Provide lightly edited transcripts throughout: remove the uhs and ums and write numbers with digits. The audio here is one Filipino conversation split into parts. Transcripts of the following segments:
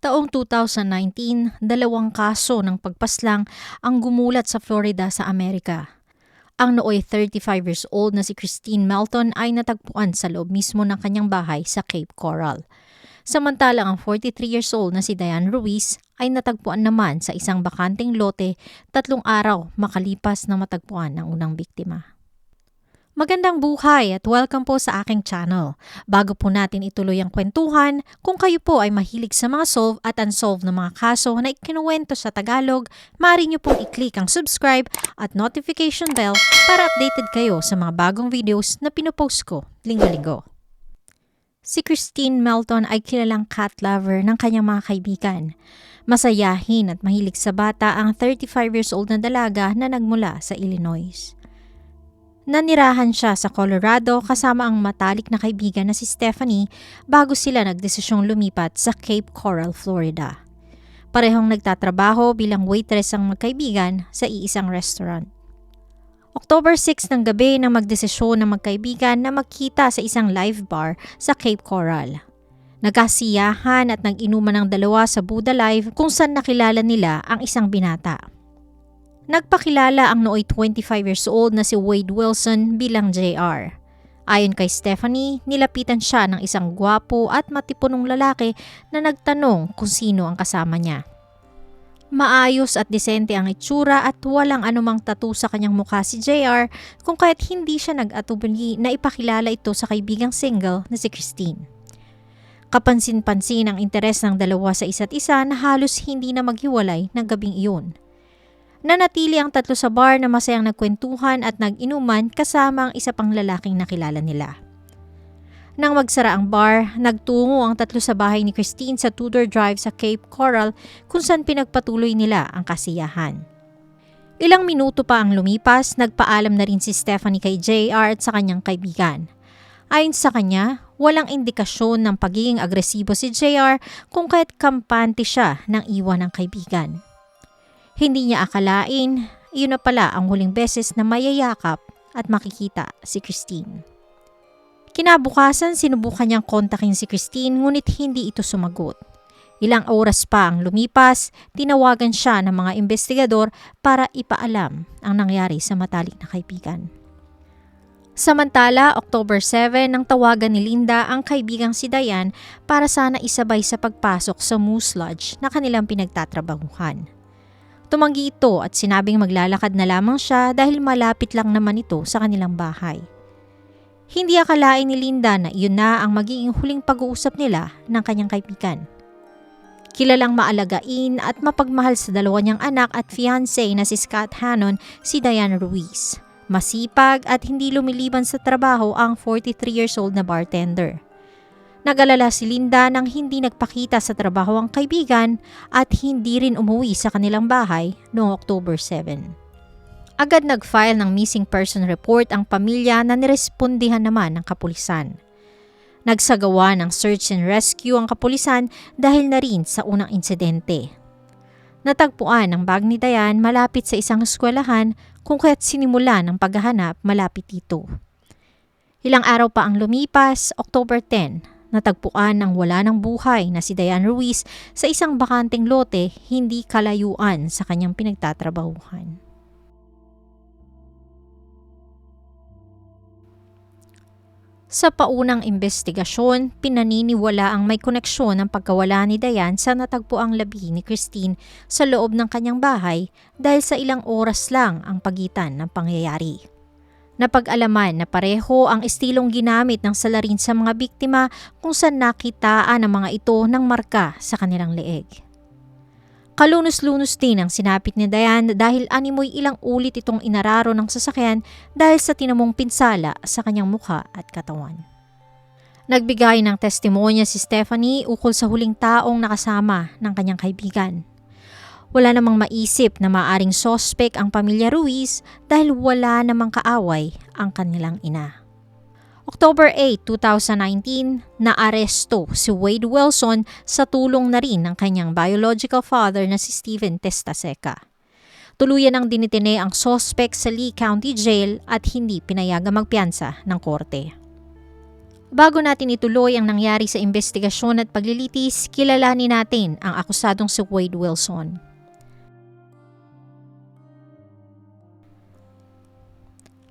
Taong 2019, dalawang kaso ng pagpaslang ang gumulat sa Florida sa Amerika. Ang nooy 35 years old na si Christine Melton ay natagpuan sa loob mismo ng kanyang bahay sa Cape Coral. Samantalang ang 43 years old na si Diane Ruiz ay natagpuan naman sa isang bakanteng lote 3 araw makalipas na matagpuan ang unang biktima. Magandang buhay at welcome po sa aking channel. Bago po natin ituloy ang kwentuhan, kung kayo po ay mahilig sa mga solve at unsolved na mga kaso na ikinuwento sa Tagalog, maaari niyo pong i-click ang subscribe at notification bell para updated kayo sa mga bagong videos na pinupost ko linggo-linggo. Si Christine Melton ay kilalang cat lover ng kanyang mga kaibigan. Masayahin at mahilig sa bata ang 35 years old na dalaga na nagmula sa Illinois. Nanirahan siya sa Colorado kasama ang matalik na kaibigan na si Stephanie bago sila nagdesisyong lumipat sa Cape Coral, Florida. Parehong nagtatrabaho bilang waitress ang magkaibigan sa iisang restaurant. October 6 ng gabi nang magdesisyon ng magkaibigan na magkita sa isang live bar sa Cape Coral. Nagkasiyahan at nag-inuman ng dalawa sa Buddha Live kung saan nakilala nila ang isang binata. Nagpakilala ang nooy 25 years old na si Wade Wilson bilang JR. Ayon kay Stephanie, nilapitan siya ng isang gwapo at matipunong lalaki na nagtanong kung sino ang kasama niya. Maayos at disente ang itsura at walang anumang tattoo sa kanyang mukha si JR kung kaya't hindi siya nag-atubili na ipakilala ito sa kaibigang single na si Christine. Kapansin-pansin ang interes ng dalawa sa isa't isa na halos hindi na maghiwalay ng gabing iyon. Nanatili ang tatlo sa bar na masayang nagkwentuhan at nag-inuman kasama ang isa pang lalaking nakilala nila. Nang magsara ang bar, nagtungo ang tatlo sa bahay ni Christine sa Tudor Drive sa Cape Coral kung saan pinagpatuloy nila ang kasiyahan. Ilang minuto pa ang lumipas, nagpaalam na rin si Stephanie kay JR at sa kanyang kaibigan. Ayon sa kanya, walang indikasyon ng pagiging agresibo si JR kung kaya't kampante siya ng iwan ng kaibigan. Hindi niya akalain, iyon na pala ang huling beses na mayayakap at makikita si Christine. Kinabukasan, sinubukan niyang kontakin si Christine ngunit hindi ito sumagot. Ilang oras pa ang lumipas, tinawagan siya ng mga investigador para ipaalam ang nangyari sa matalik na kaibigan. Samantala, October 7 nang tawagan ni Linda ang kaibigang si Diane para sana isabay sa pagpasok sa Moose Lodge na kanilang pinagtatrabahuhan. Tumanggi ito at sinabing maglalakad na lamang siya dahil malapit lang naman ito sa kanilang bahay. Hindi akalain ni Linda na iyon na ang magiging huling pag-uusap nila ng kanyang kaibigan. Kilalang maalagain at mapagmahal sa dalawa niyang anak at fiancé na si Scott Hannon, si Diane Ruiz. Masipag at hindi lumiliban sa trabaho ang 43 years old na bartender. Nag-alala si Linda nang hindi nagpakita sa trabaho ang kaibigan at hindi rin umuwi sa kanilang bahay noong October 7. Agad nag-file ng missing person report ang pamilya na nirespondihan naman ng kapulisan. Nagsagawa ng search and rescue ang kapulisan dahil na rin sa unang insidente. Natagpuan ang bag ni Diane malapit sa isang eskwelahan kung kaya't sinimula ng paghahanap malapit dito. Ilang araw pa ang lumipas, October 10, natagpuan ang wala ng buhay na si Diane Ruiz sa isang bakanteng lote hindi kalayuan sa kanyang pinagtatrabahuhan. Sa paunang investigasyon, pinaniniwala ang may koneksyon ng pagkawala ni Diane sa natagpuang labi ni Christine sa loob ng kanyang bahay dahil sa ilang oras lang ang pagitan ng pangyayari. Napag-alaman na pareho ang estilong ginamit ng salarin sa mga biktima kung saan nakitaan ang mga ito ng marka sa kanilang leeg. Kalunos-lunos din ang sinapit ni Diane dahil animoy ilang ulit itong inararo ng sasakyan dahil sa tinamong pinsala sa kanyang mukha at katawan. Nagbigay ng testimonya si Stephanie ukol sa huling taong nakasama ng kanyang kaibigan. Wala namang maisip na maaring sospek ang pamilya Ruiz dahil wala namang kaaway ang kanilang ina. October 8, 2019, naaresto si Wade Wilson sa tulong na rin ng kanyang biological father na si Steven Testaseca. Tuluyan ang dinitine ang sospek sa Lee County Jail at hindi pinayagang magpiyansa ng korte. Bago natin ituloy ang nangyari sa investigasyon at paglilitis, kilalanin natin ang akusadong si Wade Wilson.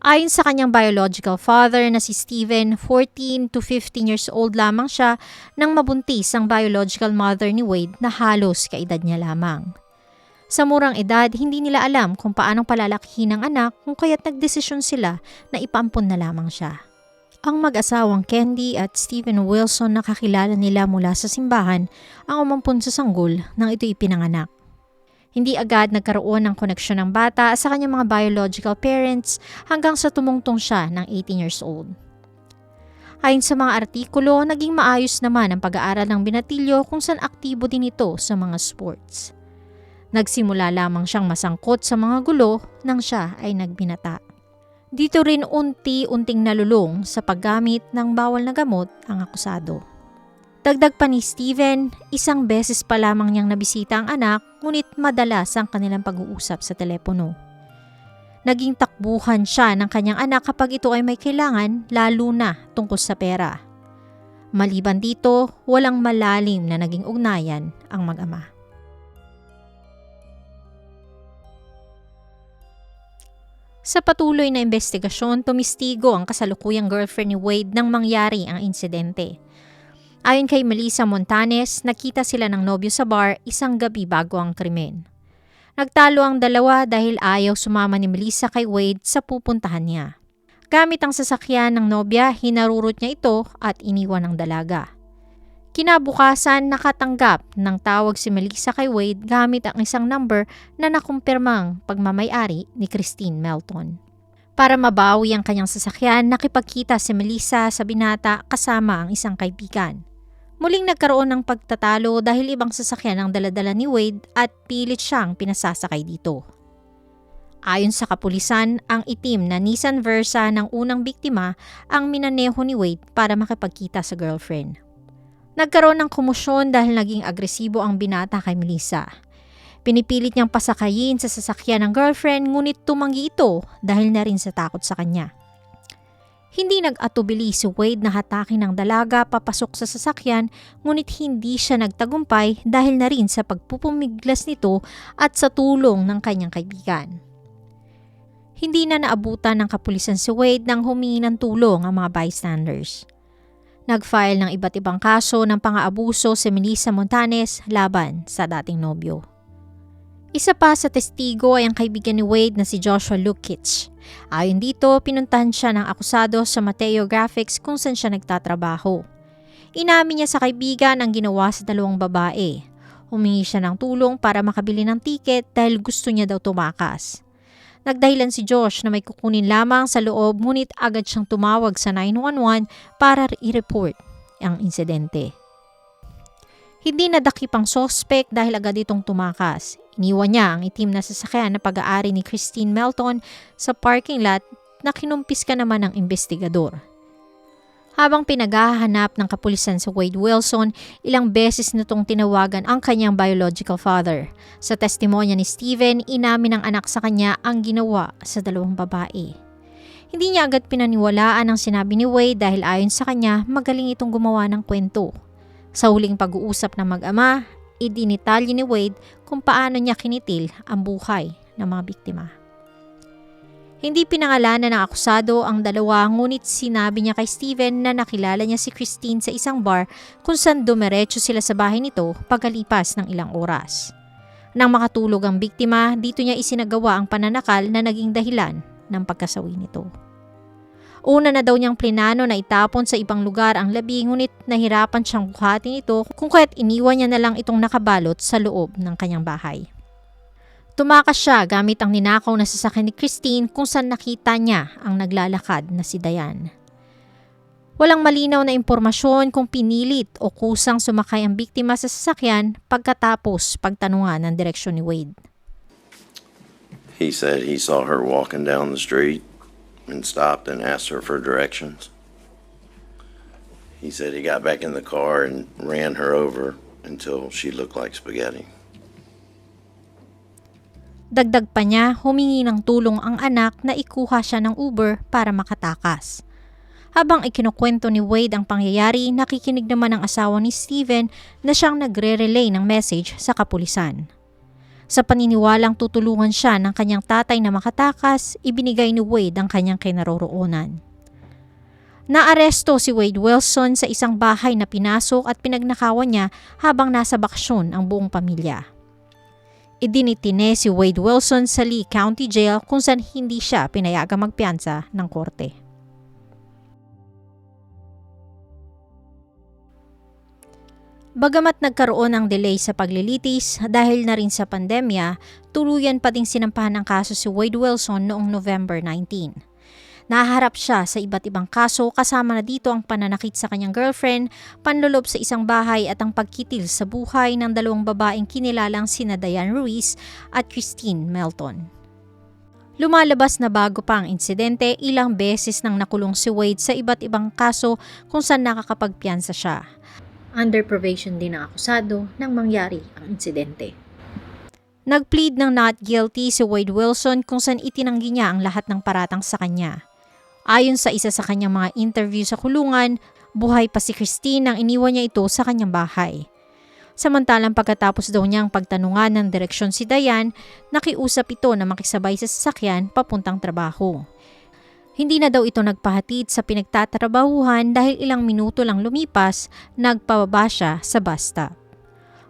Ayon sa kanyang biological father na si Steven, 14 to 15 years old lamang siya nang mabuntis ang biological mother ni Wade na halos kaedad niya lamang. Sa murang edad, hindi nila alam kung paanong palalakihin ang anak kung kaya't nagdesisyon sila na ipaampon na lamang siya. Ang mag-asawang Candy at Steven Wilson na kakilala nila mula sa simbahan ang umampon sa sanggol nang ito ipinanganak. Hindi agad nagkaroon ng koneksyon ng bata sa kanyang mga biological parents hanggang sa tumungtong siya ng 18 years old. Ayon sa mga artikulo, naging maayos naman ang pag-aaral ng binatilyo kung saan aktibo din ito sa mga sports. Nagsimula lamang siyang masangkot sa mga gulo nang siya ay nagbinata. Dito rin unti-unting nalulong sa paggamit ng bawal na gamot ang akusado. Dagdag pa ni Steven, isang beses pa lamang niyang nabisita ang anak, ngunit madalas ang kanilang pag-uusap sa telepono. Naging takbuhan siya ng kanyang anak kapag ito ay may kailangan, lalo na tungkol sa pera. Maliban dito, walang malalim na naging ugnayan ang mag-ama. Sa patuloy na investigasyon, tumistigo ang kasalukuyang girlfriend ni Wade nang mangyari ang insidente. Ayon kay Melissa Montanes, nakita sila ng nobyo sa bar isang gabi bago ang krimen. Nagtalo ang dalawa dahil ayaw sumama ni Melissa kay Wade sa pupuntahan niya. Gamit ang sasakyan ng nobya, hinarurot niya ito at iniwan ang dalaga. Kinabukasan, nakatanggap ng tawag si Melissa kay Wade gamit ang isang number na nakumpirmang pagmamay-ari ni Christine Melton. Para mabawi ang kanyang sasakyan, nakipagkita si Melissa sa binata kasama ang isang kaibigan. Muling nagkaroon ng pagtatalo dahil ibang sasakyan ang daladala ni Wade at pilit siyang pinasasakay dito. Ayon sa kapulisan, ang itim na Nissan Versa ng unang biktima ang minaneho ni Wade para makipagkita sa girlfriend. Nagkaroon ng komosyon dahil naging agresibo ang binata kay Melissa. Pinipilit niyang pasakayin sa sasakyan ng girlfriend ngunit tumanggi ito dahil na rin sa takot sa kanya. Hindi nag-atubili si Wade na hatakin ng dalaga papasok sa sasakyan ngunit hindi siya nagtagumpay dahil na rin sa pagpupumiglas nito at sa tulong ng kanyang kaibigan. Hindi na naabutan ng kapulisan si Wade nang humingi ng tulong ang mga bystanders. Nag-file ng iba't ibang kaso ng pang-aabuso si Melissa Montanes laban sa dating nobyo. Isa pa sa testigo ay ang kaibigan ni Wade na si Joshua Lukic. Ayon dito, pinuntahan siya ng akusado sa Mateo Graphics kung saan siya nagtatrabaho. Inamin niya sa kaibigan ang ginawa sa dalawang babae. Humingi siya ng tulong para makabili ng tiket dahil gusto niya daw tumakas. Nagdahilan si Josh na may kukunin lamang sa loob ngunit agad siyang tumawag sa 911 para i-report ang insidente. Hindi nadakip ang sospek dahil agad itong tumakas. Iniwan niya ang itim na sasakyan na pag-aari ni Christine Melton sa parking lot na kinumpiska naman ng investigador. Habang pinaghahanap ng kapulisan sa Wade Wilson, ilang beses nitong tinawagan ang kanyang biological father. Sa testimonya ni Steven, inamin ng anak sa kanya ang ginawa sa dalawang babae. Hindi niya agad pinaniwalaan ang sinabi ni Wade dahil ayon sa kanya, magaling itong gumawa ng kwento. Sa huling pag-uusap ng mag-ama, idinitalye ni Wade kung paano niya kinitil ang buhay ng mga biktima. Hindi pinangalanan ng akusado ang dalawa ngunit sinabi niya kay Steven na nakilala niya si Christine sa isang bar kung saan dumiretso sila sa bahay nito pagkalipas ng ilang oras. Nang makatulog ang biktima, dito niya isinagawa ang pananakal na naging dahilan ng pagkasawi nito. Una na daw niyang plinano na itapon sa ibang lugar ang labi ngunit nahirapan siyang buhatin ito kung kaya't iniwan niya na lang itong nakabalot sa loob ng kanyang bahay. Tumakas siya gamit ang ninakaw na sasakyan ni Christine kung saan nakita niya ang naglalakad na si Diane. Walang malinaw na impormasyon kung pinilit o kusang sumakay ang biktima sa sasakyan pagkatapos pagtanungan ng direksyon ni Wade. He said he saw her walking down the street and stopped and asked her for directions. He said he got back in the car and ran her over until she looked like spaghetti. Dagdag pa niya, humingi ng tulong ang anak na ikuha siya ng Uber para makatakas. Habang ikinukwento ni Wade ang pangyayari, nakikinig naman ang asawa ni Steven na siyang nagre-relay ng message sa kapulisan. Sa paniniwalang tutulungan siya ng kanyang tatay na makatakas, ibinigay ni Wade ang kanyang kinaroroonan. Naaresto si Wade Wilson sa isang bahay na pinasok at pinagnakawan niya habang nasa bakasyon ang buong pamilya. Idinitine si Wade Wilson sa Lee County Jail kung saan hindi siya pinayagang magpiyansa ng korte. Bagamat nagkaroon ng delay sa paglilitis dahil na rin sa pandemya, tuluyan pa ding sinampahan ng kaso si Wade Wilson noong November 19. Naharap siya sa iba't ibang kaso kasama na dito ang pananakit sa kanyang girlfriend, panlolob sa isang bahay at ang pagkitil sa buhay ng dalawang babaeng kinilalang sina Diane Ruiz at Christine Melton. Lumalabas na bago pa ang insidente, ilang beses nang nakulong si Wade sa iba't ibang kaso kung saan nakakapagpiyansa siya. Under probation din ang akusado nang mangyari ang insidente. Nagplead ng not guilty si Wade Wilson kung saan itinanggi niya ang lahat ng paratang sa kanya. Ayon sa isa sa kanyang mga interview sa kulungan, buhay pa si Christine nang iniwan niya ito sa kanyang bahay. Samantalang pagkatapos daw niyang pagtanungan ng direksyon si Diane, nakiusap ito na makisabay sa sasakyan papuntang trabaho. Hindi na daw ito nagpahatid sa pinagtatrabahuhan dahil ilang minuto lang lumipas, nagpababa siya sa bus stop.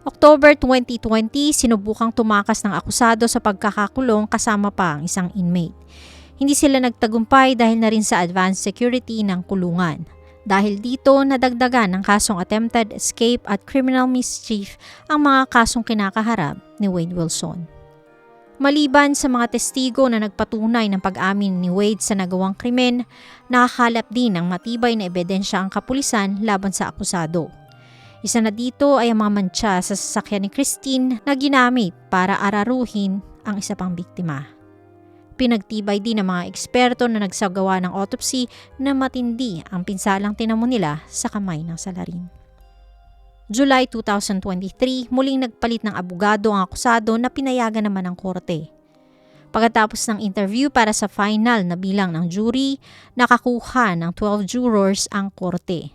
October 2020, sinubukang tumakas ng akusado sa pagkakakulong kasama pa ang isang inmate. Hindi sila nagtagumpay dahil na rin sa advanced security ng kulungan. Dahil dito, nadagdagan ng kasong attempted escape at criminal mischief ang mga kasong kinakaharap ni Wade Wilson. Maliban sa mga testigo na nagpatunay ng pag-amin ni Wade sa nagawang krimen, nakakalap din ng matibay na ebidensya ang kapulisan laban sa akusado. Isa na dito ay ang mga mantsa sa sasakyan ni Christine na ginamit para araruhin ang isa pang biktima. Pinagtibay din ng mga eksperto na nagsagawa ng autopsy na matindi ang pinsalang tinamo nila sa kamay ng salarin. July 2023, muling nagpalit ng abogado ang akusado na pinayagan naman ng korte. Pagkatapos ng interview para sa final na bilang ng jury, nakakuha ng 12 jurors ang korte.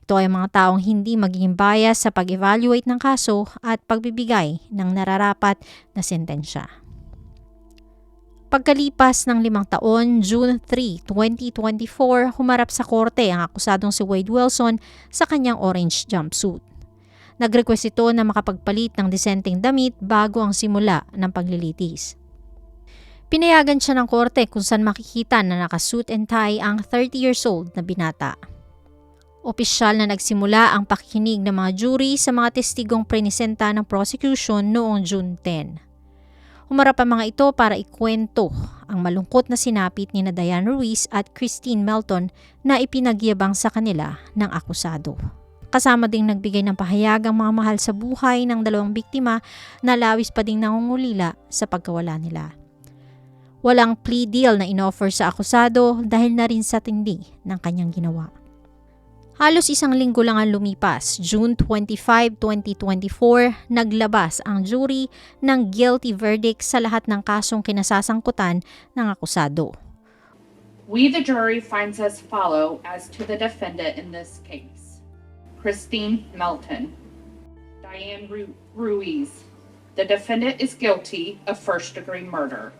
Ito ay mga taong hindi magiging bias sa pag-evaluate ng kaso at pagbibigay ng nararapat na sentensya. Pagkalipas ng 5 taon, June 3, 2024, humarap sa korte ang akusadong si Wade Wilson sa kanyang orange jumpsuit. Nag-request ito na makapagpalit ng disenteng damit bago ang simula ng paglilitis. Pinayagan siya ng korte kung saan makikita na naka-suit and tie ang 30 years old na binata. Opisyal na nagsimula ang pakikinig ng mga jury sa mga testigong prenisenta ng prosecution noong June 10. Humarap ang mga ito para ikwento ang malungkot na sinapit ni Diane Ruiz at Christine Melton na ipinagyabang sa kanila ng akusado. Kasama ding nagbigay ng pahayag ang mga mahal sa buhay ng dalawang biktima na lawis pa ding nangungulila sa pagkawala nila. Walang plea deal na inoffer sa akusado dahil na rin sa tindi ng kanyang ginawa. Halos isang linggo lang ang lumipas, June 25, 2024, naglabas ang jury ng guilty verdict sa lahat ng kasong kinasasangkutan ng akusado. We, the jury, finds as follow as to the defendant in this case. Christine Melton. Diane Ruiz. The defendant is guilty of first-degree murder.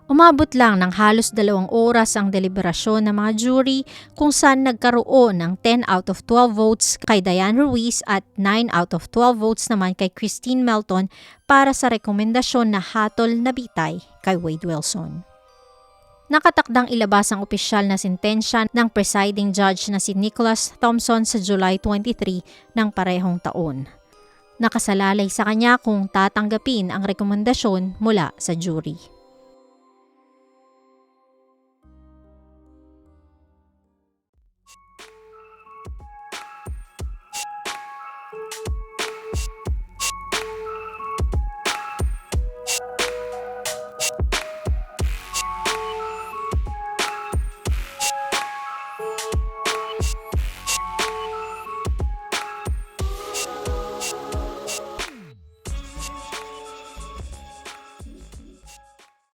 Umabot lang ng halos 2 oras ang deliberasyon ng mga jury kung saan nagkaroon ng 10 out of 12 votes kay Diane Ruiz at 9 out of 12 votes naman kay Christine Melton para sa rekomendasyon na hatol na bitay kay Wade Wilson. Nakatakdang ilabas ang opisyal na sentensya ng presiding judge na si Nicholas Thompson sa July 23 ng parehong taon. Nakasalalay sa kanya kung tatanggapin ang rekomendasyon mula sa jury.